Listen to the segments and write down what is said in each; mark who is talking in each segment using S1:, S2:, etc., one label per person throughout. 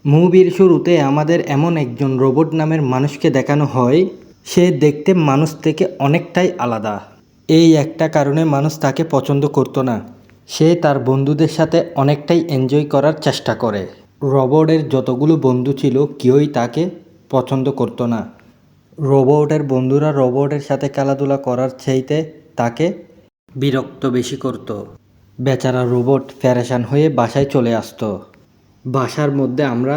S1: মুভির শুরুতে আমাদের এমন একজন রোবট নামের মানুষকে দেখানো হয়, সে দেখতে মানুষ থেকে অনেকটাই আলাদা। এই একটা কারণে মানুষ তাকে পছন্দ করতো না। সে তার বন্ধুদের সাথে অনেকটাই এনজয় করার চেষ্টা করে। রোবটের যতগুলো বন্ধু ছিল কেউই তাকে পছন্দ করতো না। রোবটের বন্ধুরা রোবটের সাথে খেলাধুলা করার চাইতে তাকে বিরক্ত বেশি করত। বেচারা রোবট পেরেশান হয়ে বাসায় চলে আসতো। বাসার মধ্যে আমরা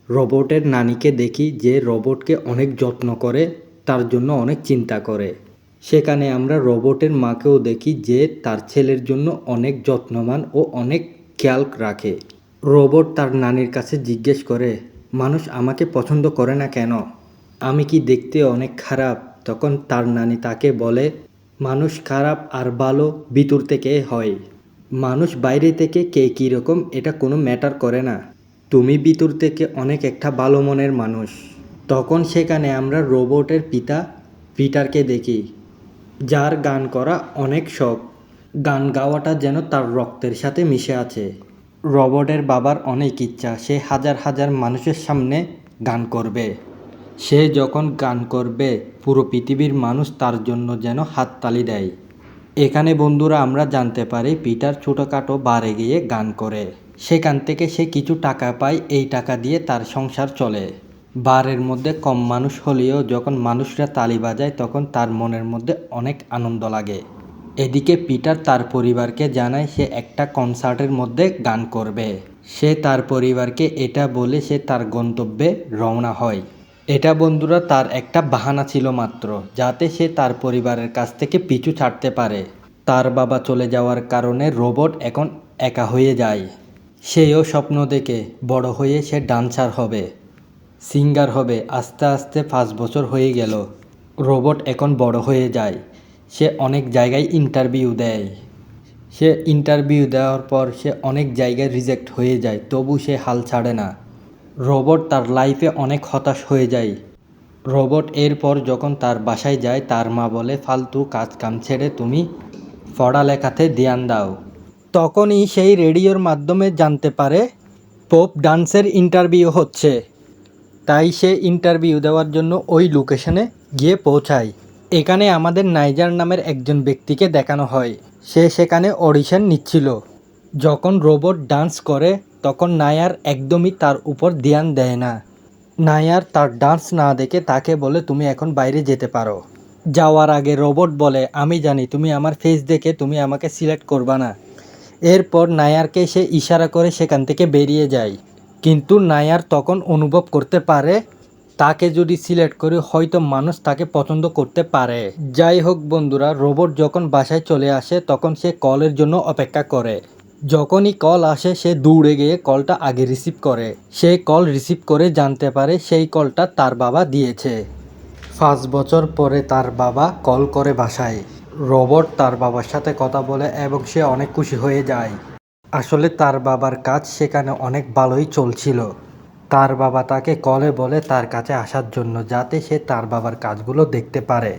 S1: রোবটের নানিকে দেখি, যে রোবটকে অনেক যত্ন করে, তার জন্য অনেক চিন্তা করে। সেখানে আমরা রোবটের মাকেও দেখি, যে তার ছেলের জন্য অনেক যত্নবান ও অনেক খেয়াল রাখে। রোবট তার নানির কাছে জিজ্ঞেস করে, মানুষ আমাকে পছন্দ করে না কেন? আমি কি দেখতে অনেক খারাপ? তখন তার নানি তাকে বলে, মানুষ খারাপ আর ভালো ভিতর থেকে হয়। মানুষ বাইরে থেকে কে কীরকম এটা কোনো ম্যাটার করে না। তুমি ভিতর থেকে অনেক একটা ভালো মনের মানুষ। তখন সেখানে আমরা রোবটের পিতা পিটারকে দেখি, যার গান করা অনেক শখ। গান গাওয়াটা যেন তার রক্তের সাথে মিশে আছে। রোবটের বাবার অনেক ইচ্ছা, সে হাজার হাজার মানুষের সামনে গান করবে। সে যখন গান করবে, পুরো পৃথিবীর মানুষ তার জন্য যেন হাততালি দেয়। এখানে বন্ধুরা আমরা জানতে পারি, পিটার ছোটোখাটো বারে গিয়ে গান করে। সেখান থেকে সে কিছু টাকা পায়, এই টাকা দিয়ে তার সংসার চলে। বারের মধ্যে কম মানুষ হলেও যখন মানুষরা তালি বাজায়, তখন তার মনের মধ্যে অনেক আনন্দ লাগে। এদিকে পিটার তার পরিবারকে জানায় সে একটা কনসার্টের মধ্যে গান করবে। সে তার পরিবারকে এটা বলে সে তার গন্তব্যে রওনা হয়। এটা বন্ধুরা তার একটা বাহানা ছিল মাত্র, যাতে সে তার পরিবারের কাছ থেকে পিছু ছাড়তে পারে। তার বাবা চলে যাওয়ার কারণে রোবট এখন একা হয়ে যায়। সেও স্বপ্ন দেখে বড় হয়ে সে ডান্সার হবে, সিঙ্গার হবে। আস্তে আস্তে 5 বছর হয়ে গেল। রোবট এখন বড় হয়ে যায়। সে অনেক জায়গায় ইন্টারভিউ দেয়। সে ইন্টারভিউ দেওয়ার পর সে অনেক জায়গায় রিজেক্ট হয়ে যায়, তবু সে হাল ছাড়ে না। রোবট তার লাইফে অনেক হতাশ হয়ে যায়। রোবট এরপর যখন তার বাসায় যায়, তার মা বলে, ফালতু কাজ কাম ছেড়ে তুমি পড়ালেখাতে ধ্যান দাও। তখনই সেই রেডিওর মাধ্যমে জানতে পারে পপ ডান্সের ইন্টারভিউ হচ্ছে। তাই সে ইন্টারভিউ দেওয়ার জন্য ওই লোকেশনে গিয়ে পৌঁছায়। এখানে আমাদের নাইজার নামের একজন ব্যক্তিকে দেখানো হয়, সে সেখানে অডিশন নিচ্ছিল। যখন রোবট ডান্স করে, তখন নায়ার একদমই তার উপর ধ্যান দেয় না। নায়ার তার ডান্স না দেখে তাকে বলে, তুমি এখন বাইরে যেতে পারো। যাওয়ার আগে রোবট বলে, আমি জানি তুমি আমার ফেস দেখে তুমি আমাকে সিলেক্ট করবা না। এরপর নায়ারকে সে ইশারা করে সেখান থেকে বেরিয়ে যায়। কিন্তু নায়ার তখন অনুভব করতে পারে, তাকে যদি সিলেক্ট করে হয়তো মানুষ তাকে পছন্দ করতে পারে। যাই হোক বন্ধুরা, রোবট যখন বাসায় চলে আসে, তখন সে কলের জন্য অপেক্ষা করে। যখনই কল আসে, সে দৌড়ে গিয়ে কলটা আগে রিসিভ করে। সে কল রিসিভ করে জানতে পারে সেই কলটা তার বাবা দিয়েছে। 5 বছর পরে তার বাবা কল করে বাসায়। রোবট তার বাবার সাথে কথা বলে এবং সে অনেক খুশি হয়ে যায়। আসলে তার বাবার কাজ সেখানে অনেক ভালোই চলছিল। তার বাবা তাকে কলে বলে তার কাছে আসার জন্য, যাতে সে তার বাবার কাজগুলো দেখতে পারে।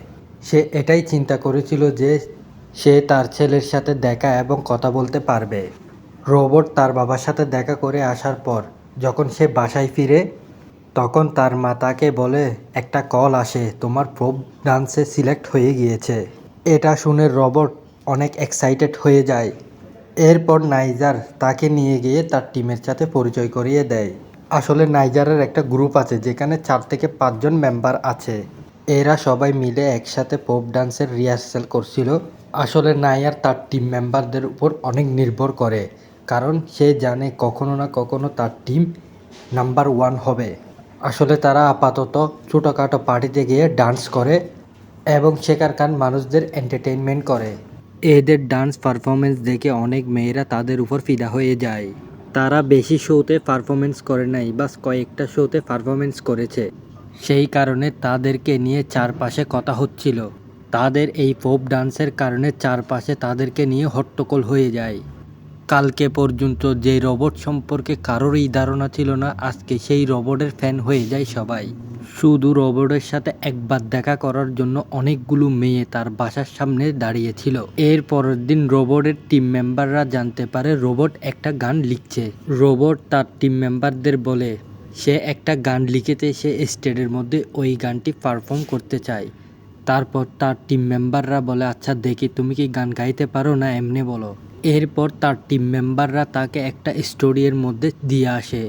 S1: সে এটাই চিন্তা করেছিল যে সে তার ছেলের সাথে দেখা এবং কথা বলতে পারবে। রোবট তার বাবার সাথে দেখা করে আসার পর যখন সে বাসায় ফিরে, তখন তার মা তাকে বলে, একটা কল আসে, তোমার পপ ডান্সে সিলেক্ট হয়ে গিয়েছে। এটা শুনে রোবট অনেক এক্সাইটেড হয়ে যায়। এরপর নাইজার তাকে নিয়ে গিয়ে তার টিমের সাথে পরিচয় করিয়ে দেয়। আসলে নাইজারের একটা গ্রুপ আছে, যেখানে 4 থেকে 5 জন মেম্বার আছে। এরা সবাই মিলে একসাথে পপ ডান্সের রিহার্সাল করছিল। আসলে নায়ার তার টিম মেম্বারদের উপর অনেক নির্ভর করে, কারণ সে জানে কখনো না কখনো তার টিম নাম্বার 1 হবে। আসলে তারা আপাতত ছোটোখাটো পার্টিতে গিয়ে ডান্স করে এবং সেখানকার মানুষদের এন্টারটেইনমেন্ট করে। এদের ডান্স পারফরমেন্স দেখে অনেক মেয়েরা তাদের উপর ফিদা হয়ে যায়। তারা বেশি শোতে পারফরমেন্স করে নাই, বাস কয়েকটা শোতে পারফরমেন্স করেছে। সেই কারণে তাদেরকে নিয়ে চারপাশে কথা হচ্ছিল। তাদের এই পপ ডান্সের কারণে চারপাশে তাদেরকে নিয়ে হট্টগোল হয়ে যায়। কালকে পর্যন্ত যে রোবট সম্পর্কে কারোরই ধারণা ছিল না, আজকে সেই রোবটের ফ্যান হয়ে যায় সবাই। শুধু রোবটের সাথে একবার দেখা করার জন্য অনেকগুলো মেয়ে তার বাসার সামনে দাঁড়িয়েছিল। এর পরের দিন রোবটের টিম মেম্বাররা জানতে পারে রোবট একটা গান লিখছে। রোবট তার টিম মেম্বারদের বলে, সে একটা গান লিখেতে সে স্টেজের মধ্যে ওই গানটি পারফর্ম করতে চায়। তারপর তার টিম মেম্বাররা বলে আচ্ছা দেখি তুমি কি গান গাইতে পারো না এমনি বলো। এরপর তার টিম মেম্বাররা তাকে একটা স্টুডিওর মধ্যে দিয়ে আসে।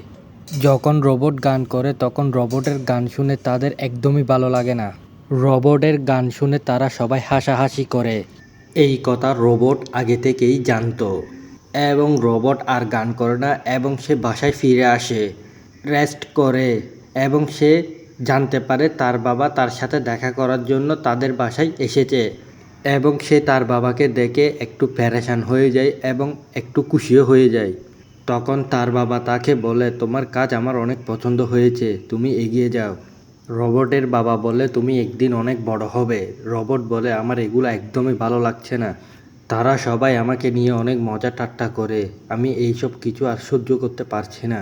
S1: যখন রোবট গান করে তখন রোবটের গান শুনে তাদের একদমই ভালো লাগে না। রোবটের গান শুনে তারা সবাই হাসাহাসি করে। এই কথা রোবট আগে থেকেই জানতো এবং রোবট আর গান করে না এবং সে বাসায় ফিরে আসে, রেস্ট করে এবং সে জানতে পারে তার বাবা তার সাথে দেখা করার জন্য তাদের বাসায় এসেছে এবং সে তার বাবাকে দেখে একটু প্যারেশান হয়ে যায় এবং একটু খুশিও হয়ে যায়। তখন তার বাবা তাকে বলে তোমার কাজ আমার অনেক পছন্দ হয়েছে, তুমি এগিয়ে যাও। রোবটের বাবা বলে তুমি একদিন অনেক বড় হবে। রোবট বলে আমার এগুলো একদমই ভালো লাগছে না, তারা সবাই আমাকে নিয়ে অনেক মজা ঠাট্টা করে, আমি এইসব কিছু আর সহ্য করতে পারছি না।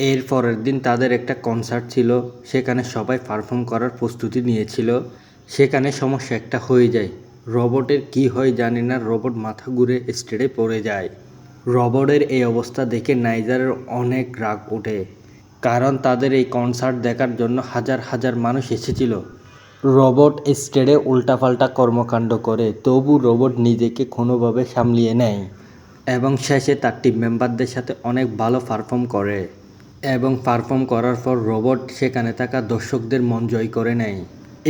S1: এর পরের দিন তাদের একটা কনসার্ট ছিল, সেখানে সবাই পারফর্ম করার প্রস্তুতি নিয়েছিল। সেখানে সমস্যা একটা হয়ে যায়, রোবটের কি হয় জানি না, রোবট মাথা ঘুরে স্টেজে পড়ে যায়। রোবটের এই অবস্থা দেখে নাইজারের অনেক রাগ ওঠে, কারণ তাদের এই কনসার্ট দেখার জন্য হাজার হাজার মানুষ এসেছিল। রোবট স্টেজে উল্টাপাল্টা কর্মকাণ্ড করে, তবু রোবট নিজেকে কোনোভাবে সামলিয়ে নেয় এবং শেষে তার টিম মেম্বারদের সাথে অনেক ভালো পারফর্ম করে এবং পারফর্ম করার পর রোবট সেখানে থাকা দর্শকদের মন জয় করে নেয়।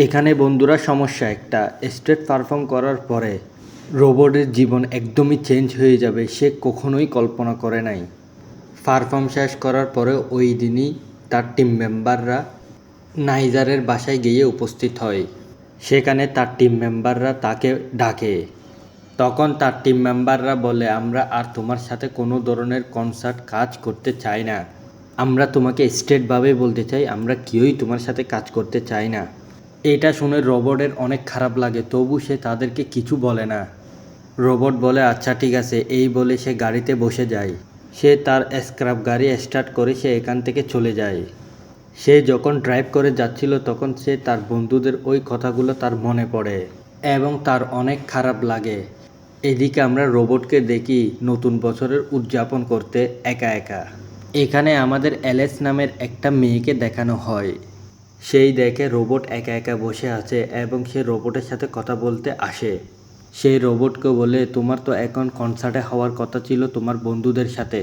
S1: এখানে বন্ধুরা সমস্যা একটা, স্টেজ পারফর্ম করার পরে রোবটের জীবন একদমই চেঞ্জ হয়ে যাবে, সে কখনোই কল্পনা করে নাই। পারফর্ম শেষ করার পরে ওই দিনই তার টিম মেম্বাররা নাইজারের বাসায় গিয়ে উপস্থিত হয়। সেখানে তার টিম মেম্বাররা তাকে ডাকে। তখন তার টিম মেম্বাররা বলে আমরা আর তোমার সাথে কোনো ধরনের কনসার্ট কাজ করতে চাই না, আমরা তোমাকে স্ট্রেটভাবে বলতে চাই আমরা কেউই তোমার সাথে কাজ করতে চাই না। এটা শুনে রোবটের অনেক খারাপ লাগে, তবু সে তাদেরকে কিছু বলে না। রোবট বলে আচ্ছা ঠিক আছে, এই বলে সে গাড়িতে বসে যায়। সে তার স্ক্র্যাপ গাড়ি স্টার্ট করে সে এখান থেকে চলে যায়। সে যখন ড্রাইভ করে যাচ্ছিল তখন সে তার বন্ধুদের ওই কথাগুলো তার মনে পড়ে এবং তার অনেক খারাপ লাগে। এদিকে আমরা রোবটকে দেখি নতুন বছরের উদযাপন করতে একা একা। এখানে আমাদের অ্যালেস নামের একটা মেয়েকে দেখানো হয়। সেই দেখে রোবট একা একা বসে আছে এবং সে রোবটের সাথে কথা বলতে আসে। সেই রোবটকে বলে তোমার তো এখন কনসার্টে হওয়ার কথা ছিল তোমার বন্ধুদের সাথে।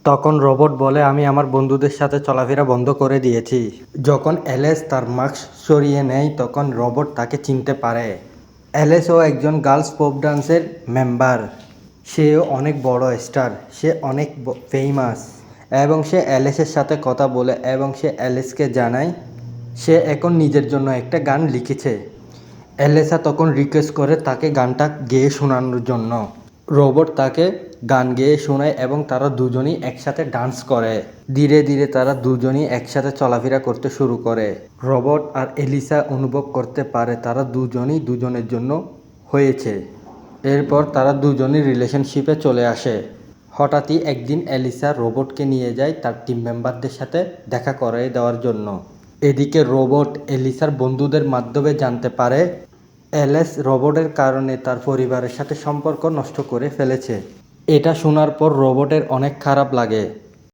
S1: তখন রোবট বলে আমি আমার বন্ধুদের সাথে চলাফেরা বন্ধ করে দিয়েছি। যখন অ্যালেস তার মাস্ক সরিয়ে নেয় তখন রোবট তাকে চিনতে পারে। অ্যালেসও একজন গার্লস পপ ডান্সের মেম্বার, সেও অনেক বড় স্টার, সে অনেক ফেমাস এবং সে অ্যালেসের সাথে কথা বলে এবং সে অ্যালেসকে জানায় সে এখন নিজের জন্য একটা গান লিখেছে। অ্যালেসা তখন রিকোয়েস্ট করে তাকে গানটা গেয়ে শোনানোর জন্য। রোবট তাকে গান গেয়ে শোনায় এবং তারা দুজনই একসাথে ডান্স করে। ধীরে ধীরে তারা দুজনই একসাথে চলাফেরা করতে শুরু করে। রোবট আর এলিসা অনুভব করতে পারে তারা দুজনই দুজনের জন্য হয়েছে। এরপর তারা দুজনই রিলেশনশিপে চলে আসে। হঠাৎই একদিন এলিসা রোবটকে নিয়ে যায় তার টিম মেম্বারদের সাথে দেখা করিয়ে দেওয়ার জন্য। এদিকে রোবট এলিসার বন্ধুদের মাধ্যমে জানতে পারে অ্যালেস রোবটের কারণে তার পরিবারের সাথে সম্পর্ক নষ্ট করে ফেলেছে। এটা শোনার পর রোবটের অনেক খারাপ লাগে।